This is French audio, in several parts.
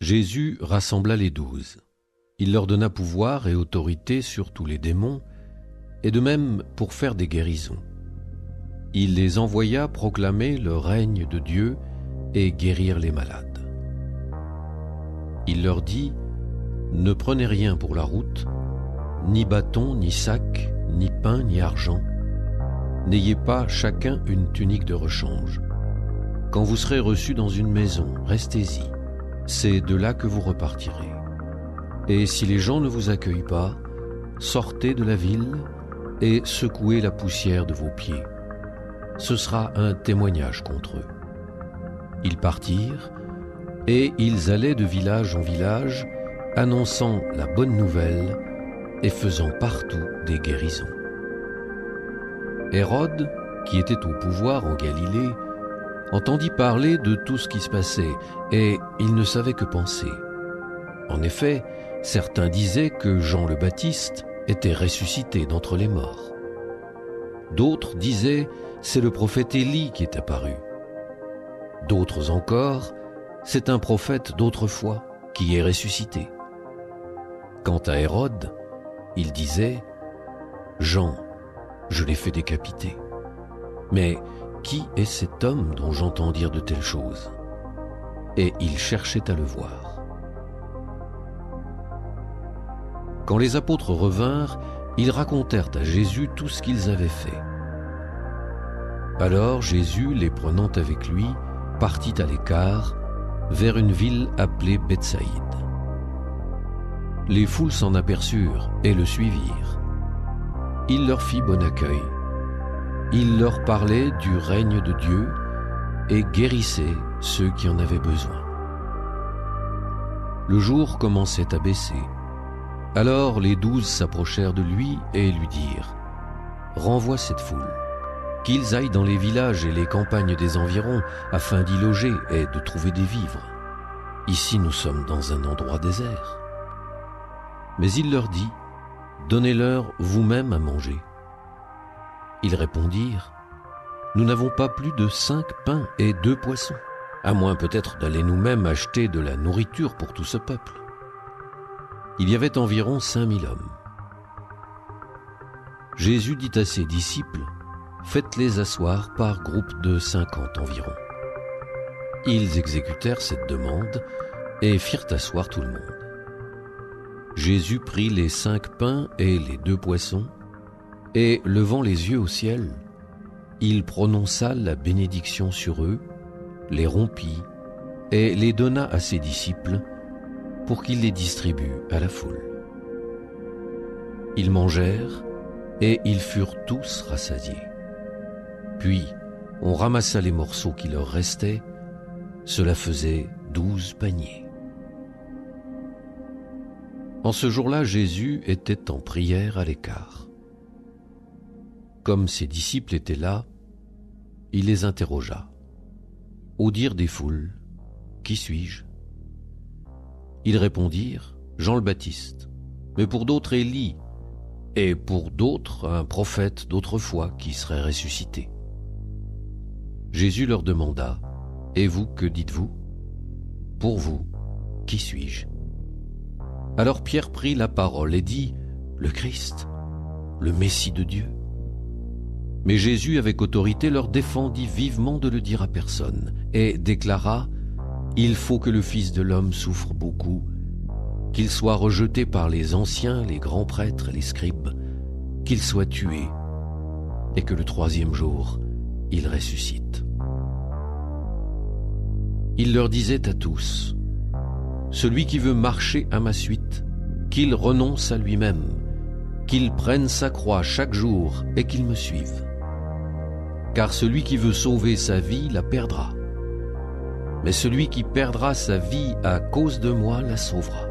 Jésus rassembla les 12. Il leur donna pouvoir et autorité sur tous les démons, et de même pour faire des guérisons. Il les envoya proclamer le règne de Dieu et guérir les malades. Il leur dit : « Ne prenez rien pour la route, ni bâton, ni sac, ni pain, ni argent. N'ayez pas chacun une tunique de rechange. Quand vous serez reçus dans une maison, restez-y. C'est de là que vous repartirez. Et si les gens ne vous accueillent pas, sortez de la ville et secouez la poussière de vos pieds. Ce sera un témoignage contre eux. » Ils partirent, et ils allaient de village en village, annonçant la bonne nouvelle et faisant partout des guérisons. Hérode, qui était au pouvoir en Galilée, entendit parler de tout ce qui se passait, et il ne savait que penser. En effet, certains disaient que Jean le Baptiste était ressuscité d'entre les morts. D'autres disaient « c'est le prophète Élie qui est apparu ». D'autres encore « c'est un prophète d'autrefois qui est ressuscité ». Quant à Hérode, il disait « Jean, je l'ai fait décapiter. Mais qui est cet homme dont j'entends dire de telles choses ?» Et il cherchait à le voir. Quand les apôtres revinrent, ils racontèrent à Jésus tout ce qu'ils avaient fait. Alors Jésus, les prenant avec lui, partit à l'écart, vers une ville appelée Bethsaïde. Les foules s'en aperçurent et le suivirent. Il leur fit bon accueil. Il leur parlait du règne de Dieu et guérissait ceux qui en avaient besoin. Le jour commençait à baisser. Alors les 12 s'approchèrent de lui et lui dirent : « Renvoie cette foule, qu'ils aillent dans les villages et les campagnes des environs afin d'y loger et de trouver des vivres. Ici nous sommes dans un endroit désert. » Mais il leur dit : « Donnez-leur vous-même à manger. » Ils répondirent : « Nous n'avons pas plus de 5 pains et 2 poissons, à moins peut-être d'aller nous-mêmes acheter de la nourriture pour tout ce peuple. » Il y avait environ 5000 hommes. Jésus dit à ses disciples : « Faites-les asseoir par groupe de 50 environ. » Ils exécutèrent cette demande et firent asseoir tout le monde. Jésus prit les 5 pains et les 2 poissons, et, levant les yeux au ciel, il prononça la bénédiction sur eux, les rompit et les donna à ses disciples pour qu'ils les distribuent à la foule. Ils mangèrent et ils furent tous rassasiés. Puis on ramassa les morceaux qui leur restaient, cela faisait 12 paniers. En ce jour-là, Jésus était en prière à l'écart. Comme ses disciples étaient là, il les interrogea. Au dire des foules, « Qui suis-je » Ils répondirent : « Jean le Baptiste, mais pour d'autres Élie, et pour d'autres un prophète d'autrefois qui serait ressuscité. » Jésus leur demanda : « Et vous, que dites-vous ? Pour vous, qui suis-je » Alors Pierre prit la parole et dit : « Le Christ, le Messie de Dieu. » Mais Jésus, avec autorité, leur défendit vivement de le dire à personne et déclara : « Il faut que le Fils de l'homme souffre beaucoup, qu'il soit rejeté par les anciens, les grands prêtres et les scribes, qu'il soit tué, et que le 3e jour, il ressuscite. » Il leur disait à tous : « Celui qui veut marcher à ma suite, qu'il renonce à lui-même, qu'il prenne sa croix chaque jour et qu'il me suive. Car celui qui veut sauver sa vie la perdra. Mais celui qui perdra sa vie à cause de moi la sauvera.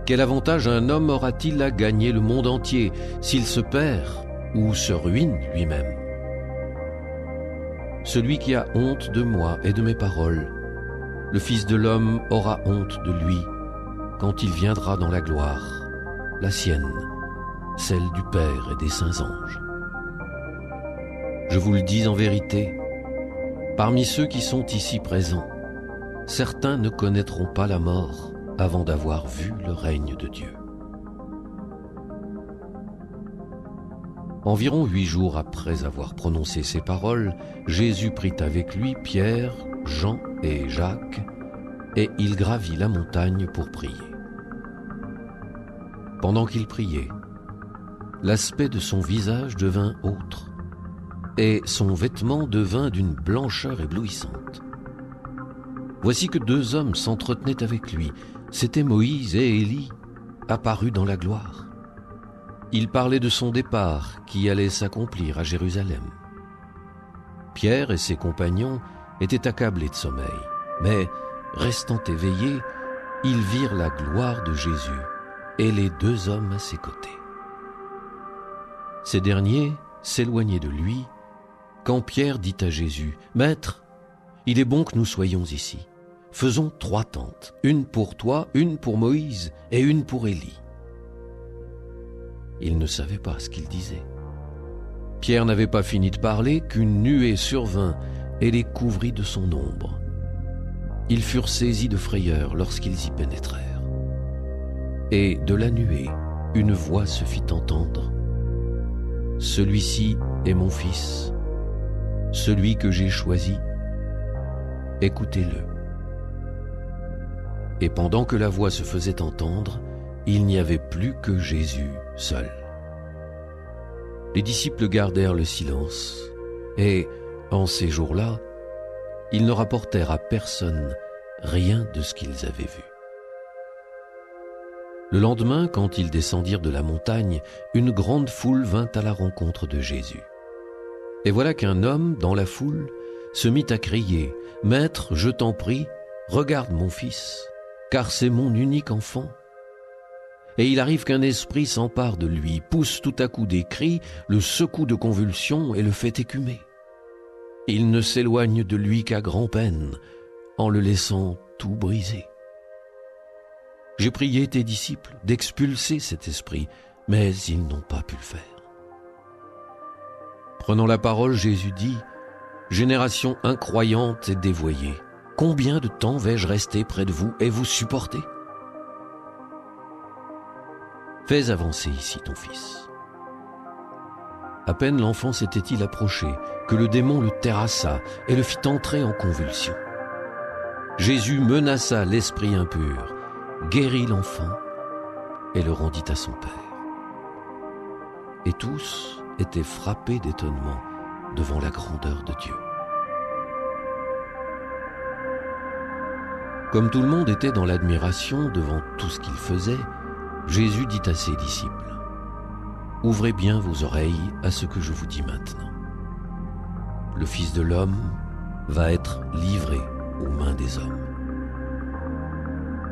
Quel avantage un homme aura-t-il à gagner le monde entier s'il se perd ou se ruine lui-même ? Celui qui a honte de moi et de mes paroles, le Fils de l'homme aura honte de lui quand il viendra dans la gloire, la sienne, celle du Père et des saints anges. Je vous le dis en vérité, parmi ceux qui sont ici présents, certains ne connaîtront pas la mort avant d'avoir vu le règne de Dieu. Environ 8 jours après avoir prononcé ces paroles, Jésus prit avec lui Pierre, Jean et Jacques, et il gravit la montagne pour prier. Pendant qu'il priait, l'aspect de son visage devint autre, et son vêtement devint d'une blancheur éblouissante. Voici que 2 hommes s'entretenaient avec lui, c'étaient Moïse et Élie, apparus dans la gloire. Ils parlaient de son départ qui allait s'accomplir à Jérusalem. Pierre et ses compagnons étaient accablés de sommeil, mais, restant éveillés, ils virent la gloire de Jésus et les 2 hommes à ses côtés. Ces derniers s'éloignaient de lui quand Pierre dit à Jésus, « Maître, il est bon que nous soyons ici. Faisons 3 tentes, une pour toi, une pour Moïse et une pour Élie. » Il ne savait pas ce qu'il disait. Pierre n'avait pas fini de parler qu'une nuée survint et les couvrit de son ombre. Ils furent saisis de frayeur lorsqu'ils y pénétrèrent. Et de la nuée, une voix se fit entendre. « Celui-ci est mon fils, celui que j'ai choisi, écoutez-le. » Et pendant que la voix se faisait entendre, il n'y avait plus que Jésus seul. Les disciples gardèrent le silence, et, en ces jours-là, ils ne rapportèrent à personne rien de ce qu'ils avaient vu. Le lendemain, quand ils descendirent de la montagne, une grande foule vint à la rencontre de Jésus. Et voilà qu'un homme, dans la foule, se mit à crier, « Maître, je t'en prie, regarde mon fils, car c'est mon unique enfant. » Et il arrive qu'un esprit s'empare de lui, pousse tout à coup des cris, le secoue de convulsions et le fait écumer. Il ne s'éloigne de lui qu'à grand-peine, en le laissant tout brisé. J'ai prié tes disciples d'expulser cet esprit, mais ils n'ont pas pu le faire. Prenant la parole, Jésus dit, « Génération incroyante et dévoyée, combien de temps vais-je rester près de vous et vous supporter ? Fais avancer ici ton fils. » À peine l'enfant s'était-il approché que le démon le terrassa et le fit entrer en convulsion. Jésus menaça l'esprit impur, guérit l'enfant et le rendit à son père. Et tous étaient frappés d'étonnement devant la grandeur de Dieu. Comme tout le monde était dans l'admiration devant tout ce qu'il faisait, Jésus dit à ses disciples, « Ouvrez bien vos oreilles à ce que je vous dis maintenant. Le Fils de l'homme va être livré aux mains des hommes. »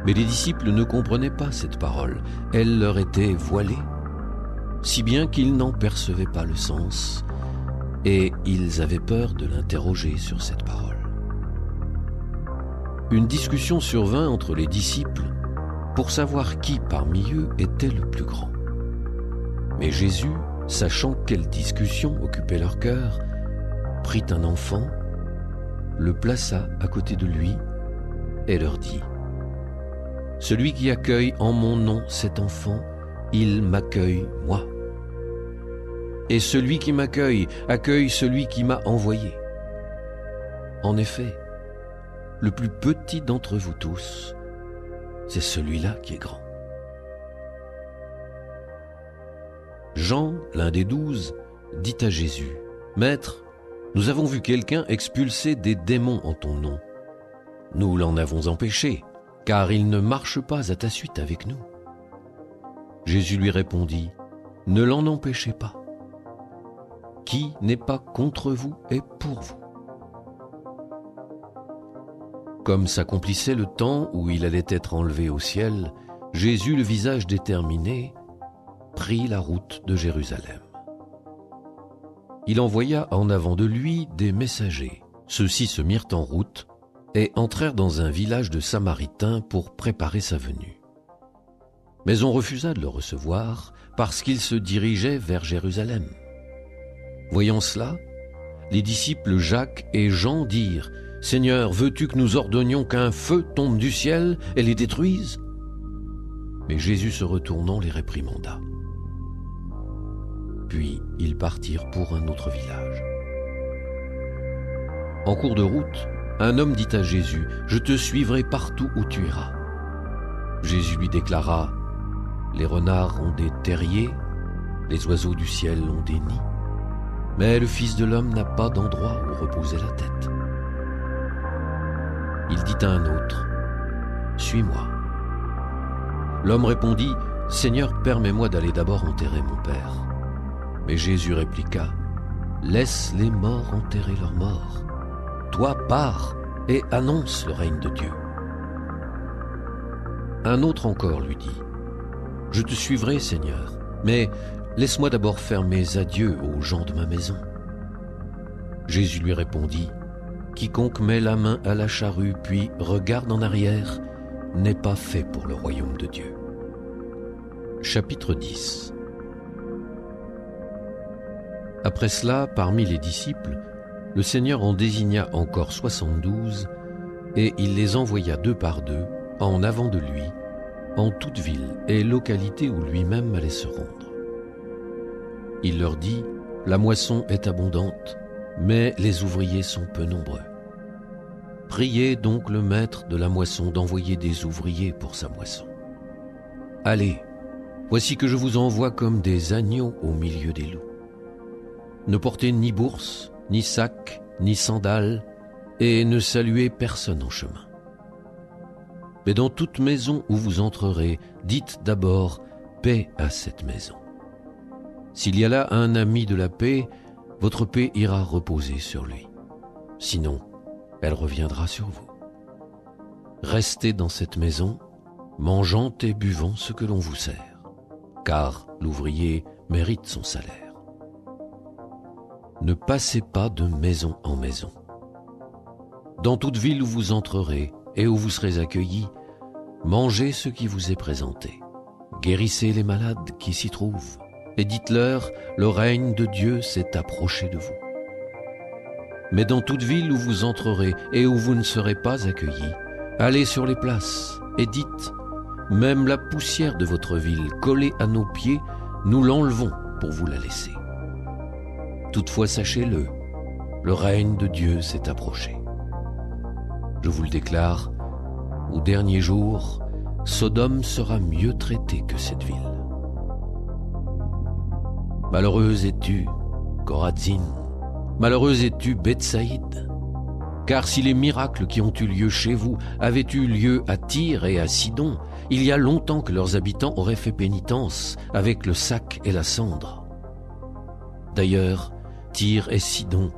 Mais les disciples ne comprenaient pas cette parole, elle leur était voilée, si bien qu'ils n'en percevaient pas le sens, et ils avaient peur de l'interroger sur cette parole. Une discussion survint entre les disciples pour savoir qui parmi eux était le plus grand. Mais Jésus, sachant quelle discussion occupait leur cœur, prit un enfant, le plaça à côté de lui et leur dit, « Celui qui accueille en mon nom cet enfant, il m'accueille moi. Et celui qui m'accueille accueille celui qui m'a envoyé. En effet, le plus petit d'entre vous tous, c'est celui-là qui est grand. » Jean, l'un des 12, dit à Jésus, « Maître, nous avons vu quelqu'un expulser des démons en ton nom. Nous l'en avons empêché, car il ne marche pas à ta suite avec nous. » Jésus lui répondit, « Ne l'en empêchez pas. Qui n'est pas contre vous est pour vous. » Comme s'accomplissait le temps où il allait être enlevé au ciel, Jésus, le visage déterminé, prit la route de Jérusalem. Il envoya en avant de lui des messagers. Ceux-ci se mirent en route et entrèrent dans un village de Samaritains pour préparer sa venue. Mais on refusa de le recevoir parce qu'il se dirigeait vers Jérusalem. Voyant cela, les disciples Jacques et Jean dirent « Seigneur, veux-tu que nous ordonnions qu'un feu tombe du ciel et les détruise ?» Mais Jésus, se retournant, les réprimanda. Puis ils partirent pour un autre village. En cours de route, un homme dit à Jésus, « Je te suivrai partout où tu iras. » Jésus lui déclara, « Les renards ont des terriers, les oiseaux du ciel ont des nids, mais le Fils de l'homme n'a pas d'endroit où reposer la tête. » Il dit à un autre, « Suis-moi. » L'homme répondit, « Seigneur, permets-moi d'aller d'abord enterrer mon père. » Mais Jésus répliqua, « Laisse les morts enterrer leurs morts. Toi, pars et annonce le règne de Dieu. » Un autre encore lui dit, « Je te suivrai, Seigneur, mais laisse-moi d'abord faire mes adieux aux gens de ma maison. » Jésus lui répondit, « Quiconque met la main à la charrue puis regarde en arrière n'est pas fait pour le royaume de Dieu. » Chapitre 10. Après cela, parmi les disciples, le Seigneur en désigna encore 72, et il les envoya 2 par 2, en avant de lui, en toute ville et localité où lui-même allait se rendre. Il leur dit, « La moisson est abondante, mais les ouvriers sont peu nombreux. Priez donc le maître de la moisson d'envoyer des ouvriers pour sa moisson. Allez, voici que je vous envoie comme des agneaux au milieu des loups. Ne portez ni bourse, ni sac, ni sandales, et ne saluez personne en chemin. Mais dans toute maison où vous entrerez, dites d'abord « Paix à cette maison ». S'il y a là un ami de la paix, votre paix ira reposer sur lui. Sinon, elle reviendra sur vous. Restez dans cette maison, mangeant et buvant ce que l'on vous sert, car l'ouvrier mérite son salaire. Ne passez pas de maison en maison. Dans toute ville où vous entrerez et où vous serez accueillis, mangez ce qui vous est présenté. Guérissez les malades qui s'y trouvent et dites-leur, le règne de Dieu s'est approché de vous. Mais dans toute ville où vous entrerez et où vous ne serez pas accueillis, allez sur les places et dites, même la poussière de votre ville collée à nos pieds, nous l'enlevons pour vous la laisser. Toutefois, sachez-le, le règne de Dieu s'est approché. Je vous le déclare, au dernier jour, Sodome sera mieux traitée que cette ville. Malheureuse es-tu, Chorazin, malheureuse es-tu, Bethsaïde, car si les miracles qui ont eu lieu chez vous avaient eu lieu à Tyr et à Sidon, il y a longtemps que leurs habitants auraient fait pénitence avec le sac et la cendre. D'ailleurs, Tyr et Sidon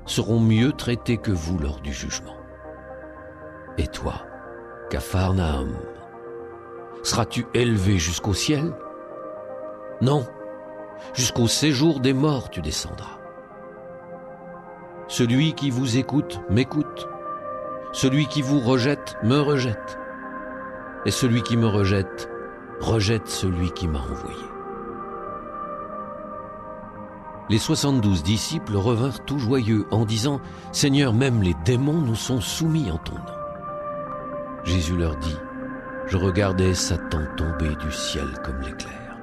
seront mieux traités que vous lors du jugement. Et toi, Capharnaüm, seras-tu élevé jusqu'au ciel? Non, jusqu'au séjour des morts tu descendras. Celui qui vous écoute m'écoute, celui qui vous rejette me rejette, et celui qui me rejette rejette celui qui m'a envoyé. Les 72 disciples revinrent tout joyeux en disant, « Seigneur, même les démons nous sont soumis en ton nom. » Jésus leur dit, « Je regardais Satan tomber du ciel comme l'éclair.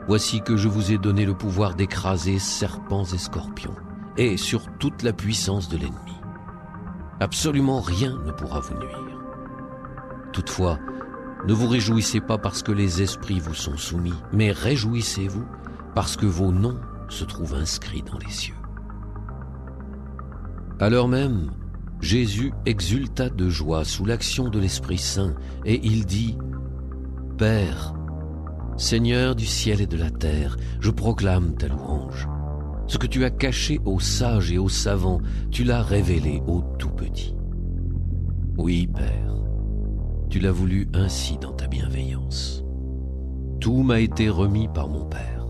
Voici que je vous ai donné le pouvoir d'écraser serpents et scorpions, et sur toute la puissance de l'ennemi. Absolument rien ne pourra vous nuire. Toutefois, ne vous réjouissez pas parce que les esprits vous sont soumis, mais réjouissez-vous parce que vos noms se trouvent inscrits dans les cieux. » À l'heure même, Jésus exulta de joie sous l'action de l'Esprit Saint, et il dit, « Père, Seigneur du ciel et de la terre, je proclame ta louange. Ce que tu as caché aux sages et aux savants, tu l'as révélé aux tout-petits. Oui, Père, tu l'as voulu ainsi dans ta bienveillance. Tout m'a été remis par mon Père.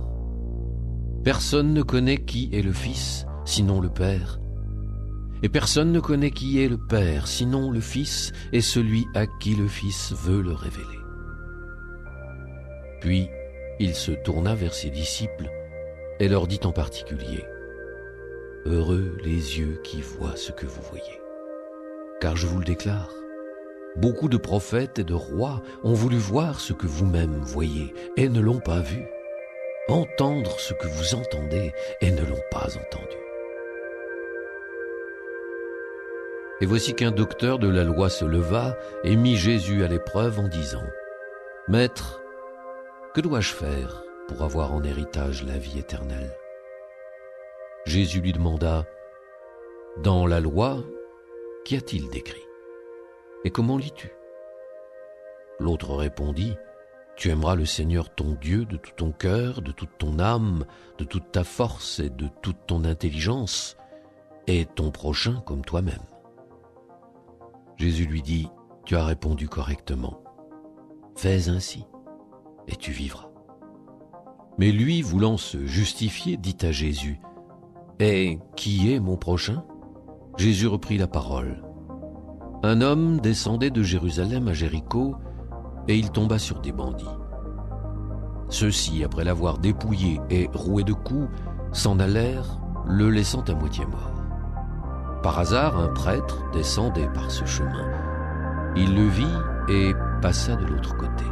Personne ne connaît qui est le Fils, sinon le Père. Et personne ne connaît qui est le Père, sinon le Fils et celui à qui le Fils veut le révéler. » Puis il se tourna vers ses disciples et leur dit en particulier, Heureux les yeux qui voient ce que vous voyez. Car je vous le déclare, beaucoup de prophètes et de rois ont voulu voir ce que vous-même voyez et ne l'ont pas vu, entendre ce que vous entendez et ne l'ont pas entendu. Et voici qu'un docteur de la loi se leva et mit Jésus à l'épreuve en disant : « Maître, que dois-je faire pour avoir en héritage la vie éternelle ?» Jésus lui demanda : « Dans la loi, qu'y a-t-il d'écrit ? Et comment lis-tu » L'autre répondit : « Tu aimeras le Seigneur ton Dieu de tout ton cœur, de toute ton âme, de toute ta force et de toute ton intelligence, et ton prochain comme toi-même. » Jésus lui dit : « Tu as répondu correctement. Fais ainsi, et tu vivras. » Mais lui, voulant se justifier, dit à Jésus : « Et qui est mon prochain ?» Jésus reprit la parole. Un homme descendait de Jérusalem à Jéricho, et il tomba sur des bandits. Ceux-ci, après l'avoir dépouillé et roué de coups, s'en allèrent, le laissant à moitié mort. Par hasard, un prêtre descendait par ce chemin. Il le vit et passa de l'autre côté.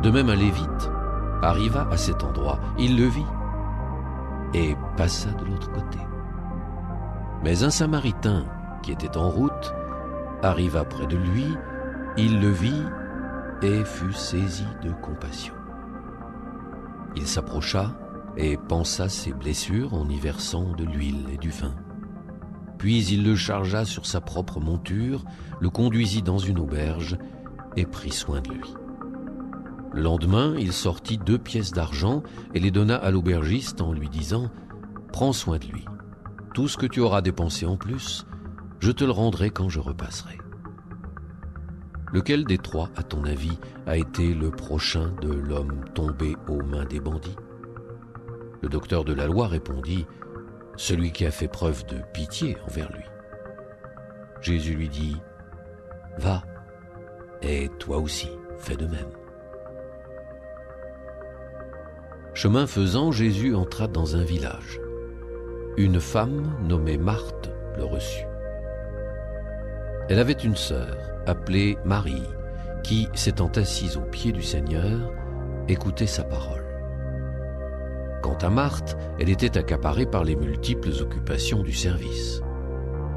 De même, un lévite arriva à cet endroit. Il le vit et passa de l'autre côté. Mais un Samaritain qui était en route arriva près de lui, il le vit et fut saisi de compassion. Il s'approcha et pansa ses blessures en y versant de l'huile et du vin. Puis il le chargea sur sa propre monture, le conduisit dans une auberge et prit soin de lui. Le lendemain, il sortit 2 pièces d'argent et les donna à l'aubergiste en lui disant : « Prends soin de lui. Tout ce que tu auras dépensé en plus, je te le rendrai quand je repasserai. » Lequel des 3, à ton avis, a été le prochain de l'homme tombé aux mains des bandits ? Le docteur de la loi répondit : « Celui qui a fait preuve de pitié envers lui. » Jésus lui dit : « Va, et toi aussi, fais de même. » Chemin faisant, Jésus entra dans un village. Une femme nommée Marthe le reçut. Elle avait une sœur, appelée Marie, qui, s'étant assise aux pieds du Seigneur, écoutait sa parole. Quant à Marthe, elle était accaparée par les multiples occupations du service.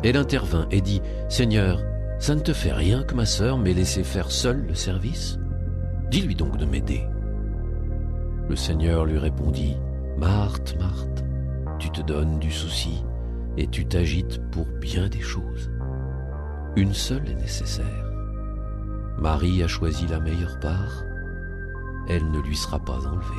Elle intervint et dit : « Seigneur, ça ne te fait rien que ma sœur m'ait laissé faire seule le service ? Dis-lui donc de m'aider. » Le Seigneur lui répondit : « Marthe, Marthe, tu te donnes du souci et tu t'agites pour bien des choses. Une seule est nécessaire. Marie a choisi la meilleure part, elle ne lui sera pas enlevée. »